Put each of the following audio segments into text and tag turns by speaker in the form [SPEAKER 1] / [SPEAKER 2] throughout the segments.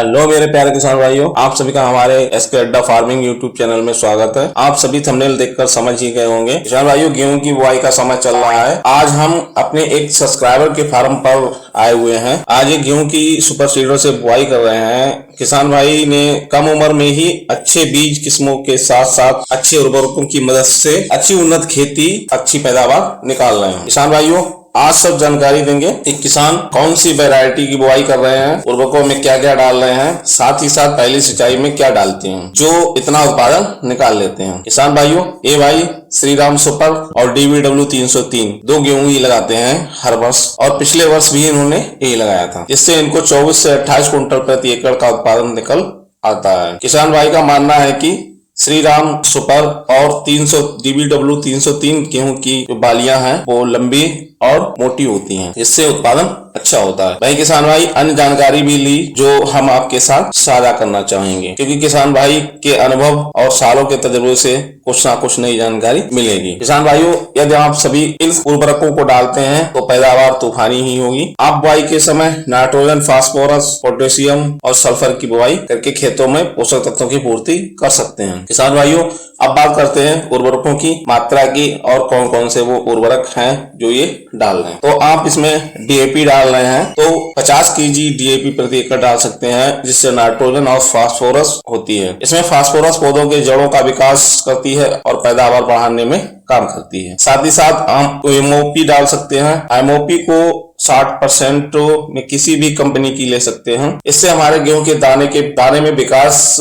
[SPEAKER 1] Hello मेरे प्यारे किसान भाइयों, आप सभी का हमारे एसके अड्डा फार्मिंग यूट्यूब चैनल में स्वागत है। आप सभी थंबनेल देखकर समझ ही गए होंगे। किसान भाइयों, गेहूं की बुआई का समय चल रहा है। आज हम अपने एक सब्सक्राइबर के फार्म पर आए हुए हैं। आज ये गेहूं की सुपर सीडर से बुआई कर रहे हैं। किसान भाई ने कम उम्र में ही अच्छे बीज किस्मों के साथ साथ अच्छे उर्वरकों की मदद से अच्छी उन्नत खेती, अच्छी पैदावार निकाल रहे हैं। किसान भाइयों, आज सब जानकारी देंगे कि किसान कौन सी वैरायटी की बुआई कर रहे हैं, उर्वरकों में क्या क्या डाल रहे हैं, साथ ही साथ पहली सिंचाई में क्या डालते हैं जो इतना उत्पादन निकाल लेते हैं। किसान भाइयों, ये भाई श्रीराम सुपर और DBW 303 दो गेहूं ही लगाते हैं हर वर्ष, और पिछले वर्ष भी इन्होंने यही लगाया था, जिससे इनको 24 से 28 कुंटल प्रति एकड़ का उत्पादन निकल आता है। किसान भाई का मानना है कि श्रीराम सुपर और DBW 303 गेहूं की जो बालियां हैं वो लंबी और मोटी होती हैं, जिससे उत्पादन अच्छा होता है। भाई किसान भाई, अन्य जानकारी भी ली जो हम आपके साथ साझा करना चाहेंगे, क्योंकि किसान भाई के अनुभव और सालों के तजुर्बे से कुछ ना कुछ नई जानकारी मिलेगी। किसान भाइयों, यदि आप सभी इन उर्वरकों को डालते हैं तो पैदावार तूफानी ही होगी। आप बुआई के समय नाइट्रोजन, फास्फोरस, पोटेशियम और सल्फर की बुआई करके खेतों में पोषक तत्वों की पूर्ति कर सकते हैं। किसान भाइयों, अब बात करते हैं उर्वरकों की मात्रा की और कौन कौन से वो उर्वरक हैं जो ये डाल रहे हैं। तो आप इसमें DAP डाल रहे हैं तो 50 kg DAP प्रति एकड़ डाल सकते हैं, जिससे नाइट्रोजन और फास्फोरस होती है। इसमें फास्फोरस पौधों के जड़ों का विकास करती है और पैदावार बढ़ाने में काम करती है। साथ ही साथ आप MOP डाल सकते हैं। MOP को 60% में किसी भी कंपनी की ले सकते हैं। इससे हमारे गेहूं के दाने में विकास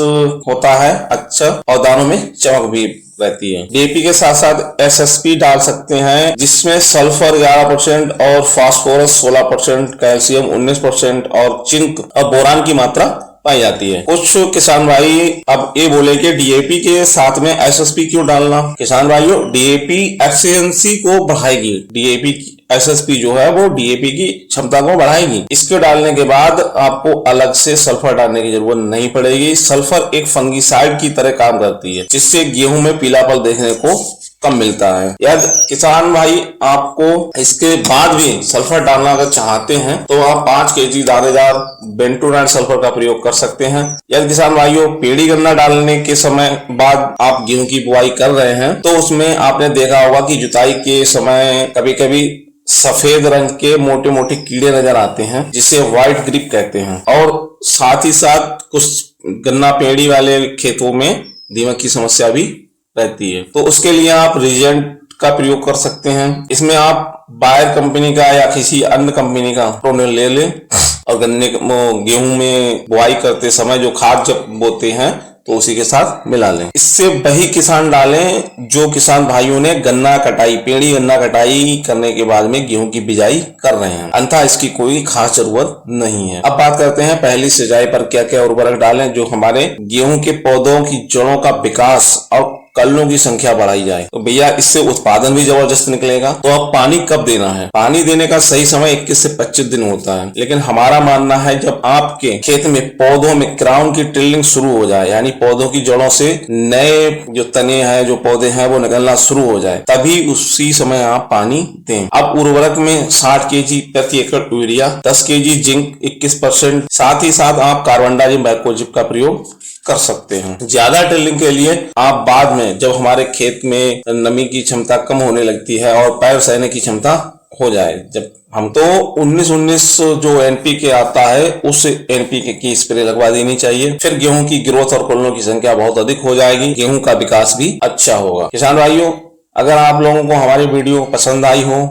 [SPEAKER 1] होता है अच्छा, और दानों में चमक भी रहती है। DAP के साथ साथ SSP डाल सकते हैं, जिसमें सल्फर 11% और फास्फोरस 16%, कैल्शियम 19% और जिंक और बोरान की मात्रा पाई जाती है। कुछ किसान भाई अब ये बोले कि DAP के साथ में SSP क्यों डालना। किसान भाइयों, DAP एफिशिएंसी को बढ़ाएगी। DAP की SSP जो है वो DAP की क्षमता को बढ़ाएगी। इसके डालने के बाद आपको अलग से सल्फर डालने की जरूरत नहीं पड़ेगी। सल्फर एक फंगिसाइड की तरह काम करती है, जिससे गेहूं में पीलापन देखने को कम मिलता है। यदि किसान भाई आपको इसके बाद भी सल्फर डालना अगर चाहते हैं तो आप 5 kg दानेदार बेंटोनाइट सल्फर का प्रयोग कर सकते हैं। यदि किसान भाइयों पेड़ी गन्ना डालने के समय बाद आप गेहूं की बुआई कर रहे हैं तो उसमें आपने देखा होगा कि जुताई के समय कभी कभी सफेद रंग के मोटे मोटे कीड़े नजर आते हैं, जिसे व्हाइट ग्रिप कहते हैं, और साथ ही साथ कुछ गन्ना पेड़ी वाले खेतों में दीमक की समस्या भी रहती है। तो उसके लिए आप रीजेंट का प्रयोग कर सकते हैं। इसमें आप बायर कंपनी का या किसी अन्य कंपनी का प्रोनेल ले लें और गेहूं में बुआई करते समय जो खाद जब बोते हैं तो उसी के साथ मिला लें। इससे वही किसान डालें जो किसान भाइयों ने गन्ना कटाई, पेड़ी गन्ना कटाई करने के बाद में गेहूं की बिजाई कर रहे हैं, अन्यथा इसकी कोई खास जरूरत नहीं है। अब बात करते हैं पहली सिंचाई पर क्या क्या उर्वरक डालें जो हमारे गेहूं के पौधों की जड़ों का विकास और कल्लों की संख्या बढ़ाई जाए। तो भैया इससे उत्पादन भी जबरदस्त निकलेगा। तो अब पानी कब देना है? पानी देने का सही समय 21 से 25 दिन होता है, लेकिन हमारा मानना है जब आपके खेत में पौधों में क्राउन की टिल्लिंग शुरू हो जाए, यानी पौधों की जड़ों से नए जो तने हैं, जो पौधे हैं वो निकलना शुरू हो जाए, तभी उसी समय आप पानी दें। अब उर्वरक में 60 kg प्रति एकड़ यूरिया, 10 kg जिंक 21%, साथ ही साथ आप कार्बनडाजिम बैकोजिब का प्रयोग कर सकते हैं। ज्यादा टिल्लिंग के लिए आप बाद में जब हमारे खेत में नमी की क्षमता कम होने लगती है और पैर सहने की क्षमता हो जाए, जब हम तो 19-19 जो NPK आता है उस NPK की स्प्रे लगवा देनी चाहिए। फिर गेहूं की ग्रोथ और कुल्लों की संख्या बहुत अधिक हो जाएगी, गेहूं का विकास भी अच्छा होगा। किसान भाइयों, अगर आप लोगों को हमारी वीडियो पसंद आई हो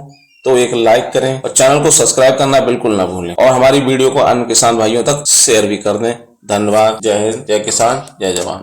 [SPEAKER 1] तो एक लाइक करें और चैनल को सब्सक्राइब करना बिल्कुल ना भूलें, और हमारी वीडियो को अन्य किसान भाइयों तक शेयर भी कर दें। धन्यवाद। जय हिंद, जय किसान, जय जवान।